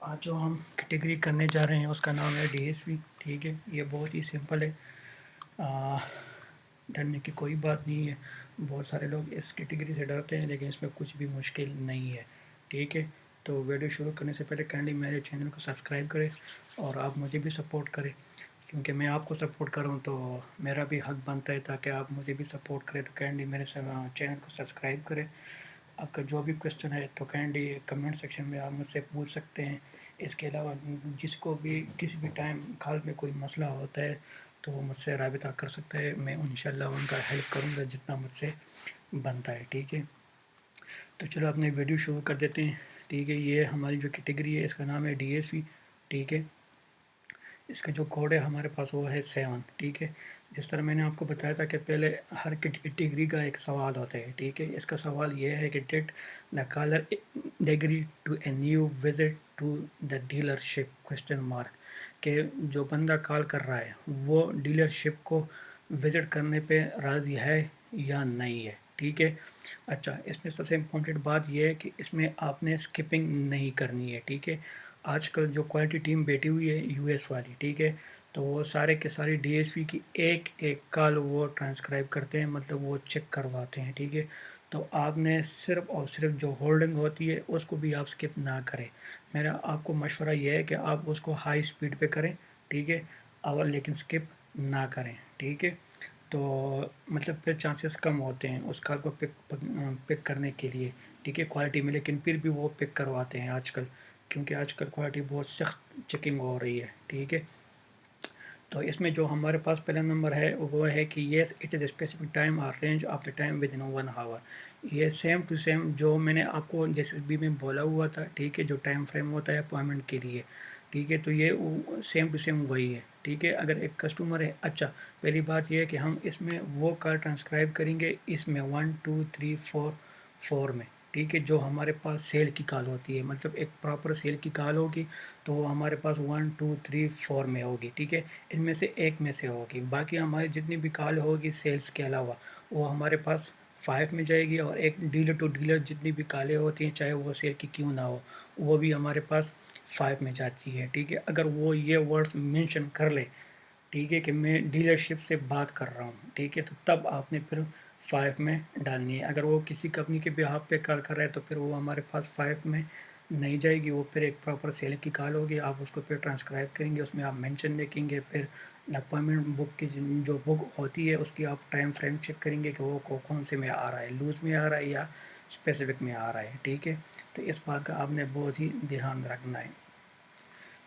آج جو ہم کیٹیگری کرنے جا رہے ہیں اس کا نام ہے DSV. ٹھیک ہے، یہ بہت ہی سمپل ہے، ڈرنے کی کوئی بات نہیں ہے. بہت سارے لوگ اس کیٹیگری سے ڈرتے ہیں لیکن اس میں کچھ بھی مشکل نہیں ہے. ٹھیک ہے، تو ویڈیو شروع کرنے سے پہلے کائنڈلی میرے چینل کو سبسکرائب کریں اور آپ مجھے بھی سپورٹ کریں، کیونکہ میں آپ کو سپورٹ کروں تو میرا بھی حق بنتا ہے تاکہ آپ مجھے بھی سپورٹ کریں. تو کائنڈلی میرے چینل کو سبسکرائب کریں. آپ کا جو بھی کویسچن ہے تو کائنڈلی کمنٹ سیکشن میں آپ مجھ سے پوچھ سکتے ہیں. اس کے علاوہ جس کو بھی کسی بھی ٹائم کال میں کوئی مسئلہ ہوتا ہے تو وہ مجھ سے رابطہ کر سکتا ہے. میں انشاءاللہ ان کا ہیلپ کروں گا جتنا مجھ سے بنتا ہے. ٹھیک ہے، تو چلو اپنے ویڈیو شروع کر دیتے ہیں. ٹھیک ہے، یہ ہماری جو کیٹیگری ہے اس کا نام ہے DSV. ٹھیک ہے، اس کا جو کوڈ ہے ہمارے پاس وہ ہے 7. ٹھیک ہے، جس طرح میں نے آپ کو بتایا تھا کہ پہلے ہر کیٹیگری کا ایک سوال ہوتا ہے. ٹھیک ہے، اس کا سوال یہ ہے کہ that the caller agree to a new visit to the dealership question mark, کہ جو بندہ کال کر رہا ہے وہ ڈیلر شپ کو وزٹ کرنے پہ راضی ہے یا نہیں ہے. ٹھیک ہے، اچھا اس میں سب سے امپورٹنٹ بات یہ ہے کہ اس میں آپ نے اسکپنگ نہیں کرنی ہے. ٹھیک ہے، آج کل جو کوالٹی ٹیم بیٹھی ہوئی ہے US والی، ٹھیک ہے، تو وہ سارے کے سارے DSV کی ایک ایک کال وہ ٹرانسکرائب کرتے ہیں، مطلب وہ چیک کرواتے ہیں. ٹھیک ہے، تو آپ نے صرف اور صرف جو ہولڈنگ ہوتی ہے اس کو بھی آپ اسکپ نہ کریں. میرا آپ کو مشورہ یہ ہے کہ آپ اس کو ہائی اسپیڈ پہ کریں. ٹھیک ہے، اور لیکن اسکپ نہ کریں. ٹھیک ہے، تو مطلب پھر چانسز کم ہوتے ہیں اس کال کو پک کرنے کے لیے. ٹھیک ہے، کوالٹی میں، لیکن پھر بھی وہ پک کرواتے ہیں آج کل، کیونکہ آج کل کوالٹی بہت سخت چیکنگ ہو رہی ہے. ٹھیک ہے، تو اس میں جو ہمارے پاس پہلا نمبر ہے وہ ہے کہ yes it is a specific time اور range of the time within 1 hour. یہ سیم ٹو سیم جو میں نے آپ کو جیسے بھی میں بولا ہوا تھا. ٹھیک ہے، جو ٹائم فریم ہوتا ہے اپوائنمنٹ کے لیے. ٹھیک ہے، تو یہ سیم ٹو سیم وہی ہے. ٹھیک ہے، اگر ایک کسٹمر ہے، اچھا پہلی بات یہ ہے کہ ہم اس میں وہ کال ٹرانسکرائب کریں گے اس میں 1 2 3 4 میں. ٹھیک ہے، جو ہمارے پاس سیل کی کال ہوتی ہے، مطلب ایک پراپر سیل کی کال ہوگی تو وہ ہمارے پاس 1 2 3 4 میں ہوگی. ٹھیک ہے، ان میں سے ایک میں سے ہوگی. باقی ہماری جتنی بھی کال ہوگی سیلز کے علاوہ وہ ہمارے پاس 5 میں جائے گی، اور ایک ڈیلر ٹو ڈیلر جتنی بھی کالیں ہوتی ہیں چاہے وہ سیل کی کیوں نہ ہو وہ بھی ہمارے پاس 5 میں جاتی ہے. ٹھیک ہے، اگر وہ یہ ورڈز مینشن کر لے، ٹھیک ہے، کہ میں ڈیلر شپ سے بات کر رہا ہوں، ٹھیک ہے، تو تب آپ نے پھر 5 میں ڈالنی ہے. اگر وہ کسی کمپنی کے بیہاف پہ کال کر رہا ہے تو پھر وہ ہمارے پاس 5 میں نہیں جائے گی، وہ پھر ایک پراپر سیل کی کال ہوگی. آپ اس کو پھر ٹرانسکرائب کریں گے، اس میں آپ مینشن لکھیں گے. پھر اپوائنمنٹ بک کی جو بک ہوتی ہے اس کی آپ ٹائم فریم چیک کریں گے کہ وہ کون سے میں آ رہا ہے، لوز میں آ رہا ہے یا اسپیسیفک میں آ رہا ہے. ٹھیک ہے، تو اس بات کا آپ نے بہت ہی دھیان رکھنا ہے.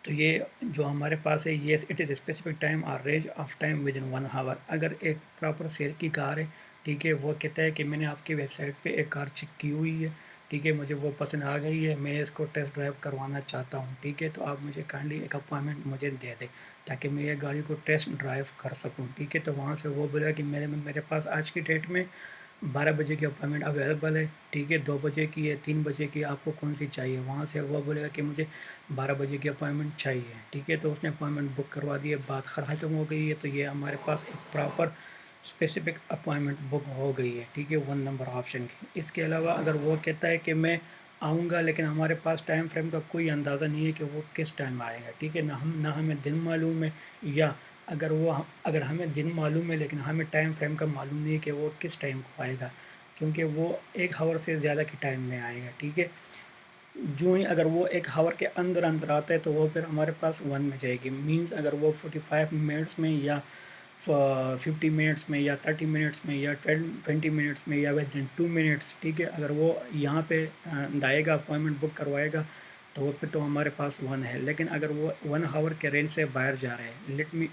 تو یہ جو ہمارے پاس ہے yes it is specific time اور range of time within 1 hour. اگر ایک پراپر سیل کی کار ہے، ٹھیک ہے، وہ کہتا ہے کہ میں نے آپ کی ویب سائٹ پہ ایک کار چیک کی ہوئی ہے، ٹھیک ہے، مجھے وہ پسند آ گئی ہے، میں اس کو ٹیسٹ ڈرائیو کروانا چاہتا ہوں. ٹھیک ہے، تو آپ مجھے کائنڈلی ایک اپوائنمنٹ مجھے دے دیں تاکہ میں یہ گاڑی کو ٹیسٹ ڈرائیو کر سکوں. ٹھیک ہے، تو وہاں سے وہ بولا کہ میرے پاس آج کی ڈیٹ میں 12 بجے کی اپوائنمنٹ اویلیبل ہے. ٹھیک ہے، 2 بجے کی ہے، 3 بجے کی، آپ کو کون سی چاہیے. وہاں سے وہ بولے گا کہ مجھے 12 بجے کی اپوائنمنٹ چاہیے. ٹھیک ہے، تو اس نے اپوائنمنٹ بک کروا دی ہے، بات ختم ہو گئی ہے. تو یہ ہمارے پاس ایک پراپر اسپیسیفک اپوائنمنٹ بک ہو گئی ہے. ٹھیک ہے، 1 نمبر آپشن کی. اس کے علاوہ اگر وہ کہتا ہے کہ میں آؤں گا لیکن ہمارے پاس ٹائم فریم کا کوئی اندازہ نہیں ہے کہ وہ کس ٹائم آئے گا. ٹھیک ہے، نہ ہمیں دن معلوم ہے، یا اگر ہمیں دن معلوم ہے لیکن ہمیں ٹائم فریم کا معلوم نہیں ہے کہ وہ کس ٹائم کو آئے گا، کیونکہ وہ 1 hour سے زیادہ کے ٹائم میں آئے گا. ٹھیک ہے، جو ہی اگر وہ 1 hour کے اندر آتا ہے تو وہ پھر ہمارے پاس 1 میں جائے گی. مینز اگر وہ 45 منٹس میں یا 50 منٹس میں یا 30 منٹس میں یا 20 منٹس میں یا ود ان 2 منٹس، ٹھیک ہے، اگر وہ یہاں پہ آئے گا، اپوائنمنٹ بک کروائے گا تو وہ پھر تو ہمارے پاس 1 ہے. لیکن اگر وہ 1 hour کے رینج سے باہر جا رہے ہیں، لیٹ می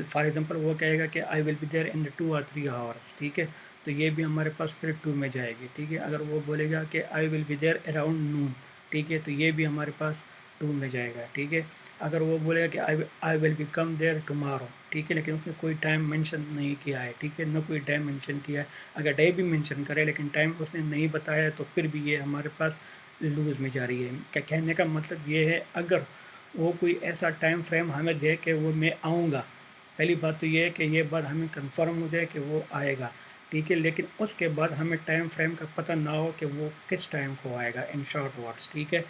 فار ایگزامپل وہ کہے گا کہ I will be there in 2 or 3 hours، ٹھیک ہے، تو یہ بھی ہمارے پاس پھر 2 میں جائے گی. ٹھیک ہے، اگر وہ بولے گا کہ I will be their around نون، ٹھیک ہے، تو یہ بھی ہمارے پاس 2 میں جائے گا. ٹھیک ہے، اگر وہ بولے گا کہ I will be come there tomorrow, ٹھیک ہے، لیکن اس نے کوئی ٹائم مینشن نہیں کیا ہے. ٹھیک ہے، نہ کوئی ٹائم مینشن کیا ہے. اگر ڈے بھی مینشن کرے لیکن ٹائم اس نے نہیں بتایا تو پھر بھی یہ ہمارے پاس لوز میں جا رہی ہے. کیا کہنے کا مطلب یہ ہے، اگر وہ کوئی ایسا ٹائم فریم ہمیں دے کہ وہ میں آؤں گا، پہلی بات تو یہ ہے کہ یہ بات ہمیں کنفرم ہو جائے کہ وہ آئے گا. ٹھیک ہے، لیکن اس کے بعد ہمیں ٹائم فریم کا پتہ نہ ہو کہ وہ کس ٹائم کو آئے گا، ان شارٹ ورڈس. ٹھیک ہے،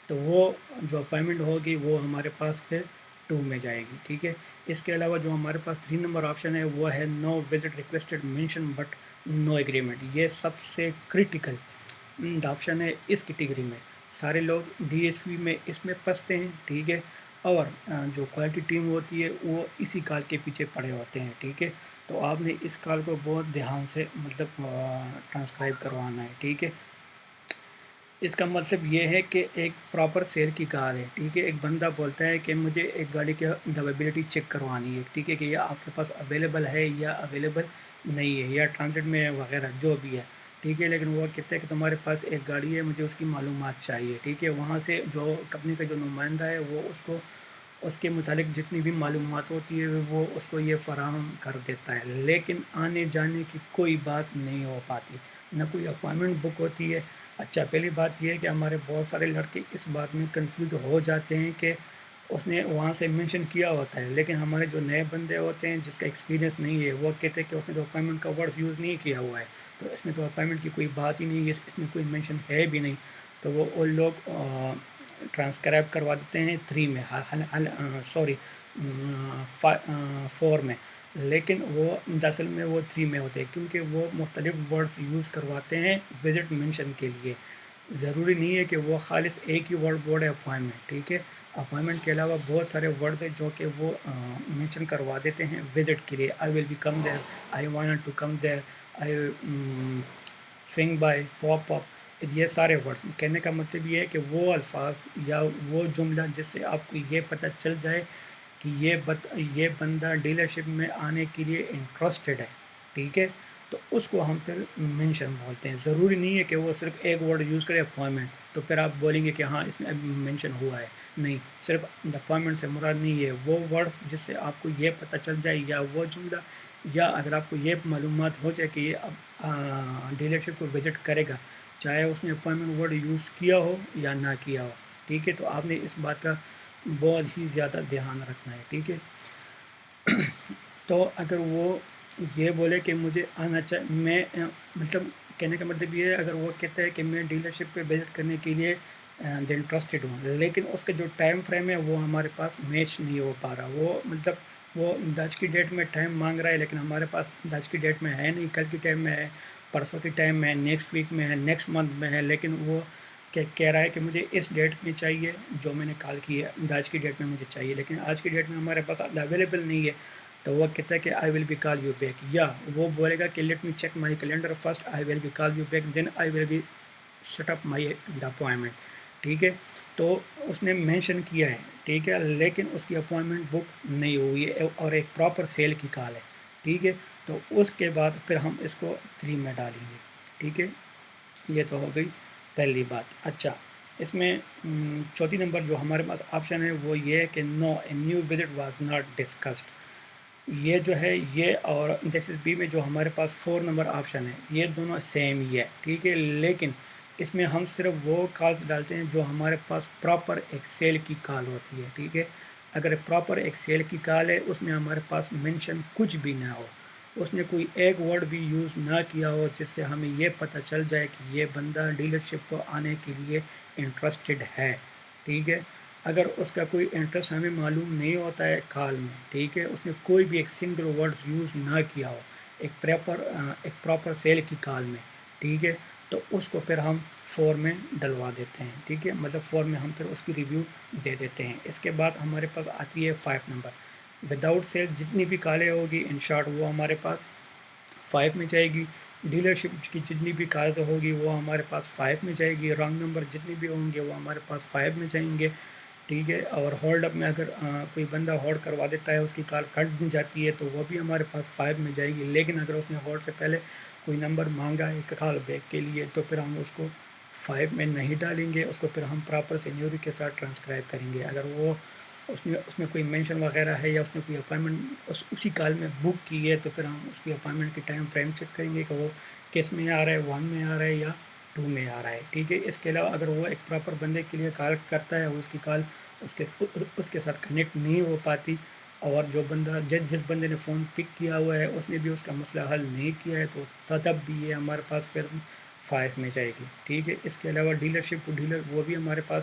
تو وہ جو اپائنمنٹ ہوگی وہ ہمارے پاس پھر 2 میں جائے گی، ٹھیک ہے۔ اس کے علاوہ جو ہمارے پاس 3 نمبر آپشن ہے وہ ہے no visit requested mention but no agreement. یہ سب سے کرٹیکل آپشن ہے اس کیٹیگری میں۔ سارے لوگ ڈی ایس پی میں اس میں پھنستے ہیں، ٹھیک ہے، اور جو کوالٹی ٹیم ہوتی ہے وہ اسی کال کے پیچھے پڑے ہوتے ہیں، ٹھیک ہے۔ تو آپ نے اس کال کو بہت دھیان سے مطلب ٹرانسکرائب کروانا ہے، ٹھیک ہے۔ اس کا مطلب یہ ہے کہ ایک پراپر سیل کی کار ہے، ٹھیک ہے۔ ایک بندہ بولتا ہے کہ مجھے ایک گاڑی کی ڈرائیبلٹی چیک کروانی ہے، ٹھیک ہے، کہ یہ آپ کے پاس اویلیبل ہے یا اویلیبل نہیں ہے یا ٹرانزٹ میں ہے وغیرہ جو بھی ہے، ٹھیک ہے۔ لیکن وہ کہتے ہیں کہ تمہارے پاس ایک گاڑی ہے، مجھے اس کی معلومات چاہیے، ٹھیک ہے۔ وہاں سے جو کمپنی کا جو نمائندہ ہے وہ اس کے متعلق جتنی بھی معلومات ہوتی ہے وہ اس کو یہ فراہم کر دیتا ہے، لیکن آنے جانے کی کوئی بات نہیں ہو پاتی، نہ کوئی اپائنمنٹ بک ہوتی ہے۔ اچھا، پہلی بات یہ ہے کہ ہمارے بہت سارے لڑکے اس بات میں کنفیوز ہو جاتے ہیں کہ اس نے وہاں سے مینشن کیا ہوتا ہے، لیکن ہمارے جو نئے بندے ہوتے ہیں جس کا ایکسپیرینس نہیں ہے وہ کہتے ہیں کہ اس نے تو اپائنمنٹ کا ورڈ یوز نہیں کیا ہوا ہے، تو اس میں تو اپائنمنٹ کی کوئی بات ہی نہیں ہے، اس میں کوئی مینشن ہے بھی نہیں، تو وہ لوگ ٹرانسکرائب کروا دیتے ہیں 3 میں، سوری 4 میں، لیکن وہ دراصل میں وہ 3 میں ہوتے ہیں کیونکہ وہ مختلف ورڈز یوز کرواتے ہیں وزٹ مینشن کے لیے۔ ضروری نہیں ہے کہ وہ خالص ایک ہی ورڈ بورڈ ہے اپوائنمنٹ، ٹھیک ہے۔ اپوائنمنٹ کے علاوہ بہت سارے ورڈز ہیں جو کہ وہ مینشن کروا دیتے ہیں وزٹ کے لیے۔ I will be come there, I want to come there, I swing by, pop up, یہ سارے ورڈ کہنے کا مطلب یہ ہے کہ وہ الفاظ یا وہ جملہ جس سے آپ کو یہ پتہ چل جائے کہ یہ بندہ ڈیلرشپ میں آنے کے لیے انٹرسٹڈ ہے، ٹھیک ہے، تو اس کو ہم پھر مینشن بولتے ہیں۔ ضروری نہیں ہے کہ وہ صرف ایک ورڈ یوز کرے اپوائنمنٹ، تو پھر آپ بولیں گے کہ ہاں اس میں مینشن ہوا ہے، نہیں، صرف اپوائنمنٹ سے مراد نہیں ہے، وہ ورڈ جس سے آپ کو یہ پتہ چل جائے یا وہ جملہ، یا اگر آپ کو یہ معلومات ہو جائے کہ یہ اب ڈیلرشپ کو وزٹ کرے گا، چاہے اس نے اپوائنمنٹ ورڈ یوز کیا ہو یا نہ کیا ہو، ٹھیک ہے۔ تو آپ نے اس بات کا بہت ہی زیادہ دھیان رکھنا ہے، ٹھیک ہے۔ تو اگر وہ یہ بولے کہ مجھے آنا میں مطلب کہنے کا مطلب یہ ہے، اگر وہ کہتا ہے کہ میں ڈیلرشپ پہ وزٹ کرنے کے لیے انٹرسٹڈ ہوں، لیکن اس کا جو ٹائم فریم ہے وہ ہمارے پاس میچ نہیں ہو پا رہا، وہ مطلب وہ آج کی ڈیٹ میں ٹائم مانگ رہا ہے لیکن ہمارے پاس آج کی ڈیٹ میں ہے نہیں، کل کی ٹائم میں ہے، پرسوں کی ٹائم میں ہے، نیکسٹ ویک میں ہے، نیکسٹ منتھ میں ہے، لیکن وہ کہہ رہا ہے کہ مجھے اس ڈیٹ میں چاہیے جو میں نے کال کی ہے، آج کی ڈیٹ میں مجھے چاہیے، لیکن آج کی ڈیٹ میں ہمارے پاس اویلیبل نہیں ہے، تو وہ کہتا ہے کہ I will be call you back, یا وہ بولے گا کہ let me check my calendar first, I will be call you back then I will be set up my appointment, ٹھیک ہے۔ تو اس نے مینشن کیا ہے، ٹھیک ہے، لیکن اس کی اپوائنمنٹ بک نہیں ہوئی ہے اور ایک پراپر سیل کی کال ہے، ٹھیک ہے۔ تو اس کے بعد پھر ہم اس کو 3 میں ڈالیں گے، ٹھیک ہے۔ یہ تو ہو گئی پہلی بات۔ اچھا، اس میں چوتھی نمبر جو ہمارے پاس آپشن ہے وہ یہ ہے کہ no a new visit was not discussed. یہ جو ہے یہ اور جیسے بی میں جو ہمارے پاس 4 نمبر آپشن ہے یہ دونوں سیم ہی ہے، ٹھیک ہے، لیکن اس میں ہم صرف وہ کالز ڈالتے ہیں جو ہمارے پاس پراپر ایک سیل کی کال ہوتی ہے، ٹھیک ہے۔ اگر پراپر ایک سیل کی کال ہے اس میں ہمارے پاس مینشن کچھ بھی نہ ہو، اس نے کوئی ایک ورڈ بھی یوز نہ کیا ہو جس سے ہمیں یہ پتہ چل جائے کہ یہ بندہ ڈیلرشپ کو آنے کے لیے انٹرسٹڈ ہے، ٹھیک ہے۔ اگر اس کا کوئی انٹرسٹ ہمیں معلوم نہیں ہوتا ہے کال میں، ٹھیک ہے، اس نے کوئی بھی ایک سنگل ورڈز یوز نہ کیا ہو ایک پراپر سیل کی کال میں، ٹھیک ہے، تو اس کو پھر ہم 4 میں ڈلوا دیتے ہیں، ٹھیک ہے، مطلب 4 میں ہم پھر اس کی ریویو دے دیتے ہیں۔ اس کے بعد ہمارے پاس آتی ہے 5 نمبر، وداؤٹ سیل جتنی بھی کالیں ہوگی ان شارٹ وہ ہمارے پاس 5 میں جائے گی، ڈیلرشپ کی جتنی بھی کالز ہوگی وہ ہمارے پاس 5 میں جائے گی، رانگ نمبر جتنے بھی ہوں گے وہ ہمارے پاس 5 میں جائیں گے، ٹھیک ہے۔ اور ہولڈ اپ میں اگر کوئی بندہ ہولڈ کروا دیتا ہے اس کی کال کٹ دی جاتی ہے تو وہ بھی ہمارے پاس 5 میں جائے گی، لیکن اگر اس نے ہولڈ سے پہلے کوئی نمبر مانگا ہے کال بیک کے لیے تو پھر ہم اس کو 5 میں نہیں ڈالیں گے، اس کو پھر ہم پراپر سینیوری کے ساتھ ٹرانسکرائب کریں گے۔ اگر وہ اس میں کوئی مینشن وغیرہ ہے یا اس نے کوئی اپائنمنٹ اسی کال میں بک کی ہے تو پھر ہم اس کی اپائنمنٹ کی ٹائم فریم چیک کریں گے کہ وہ کس میں آ رہا ہے، 1 میں آ رہا ہے یا 2 میں آ رہا ہے، ٹھیک ہے۔ اس کے علاوہ اگر وہ ایک پراپر بندے کے لیے کال کرتا ہے اس کی کال اس کے ساتھ کنیکٹ نہیں ہو پاتی اور جو بندہ جس بندے نے فون پک کیا ہوا ہے اس نے بھی اس کا مسئلہ حل نہیں کیا ہے تو تب بھی یہ ہمارے پاس پھر 5 میں جائے گی، ٹھیک ہے۔ اس کے علاوہ ڈیلر وہ بھی ہمارے پاس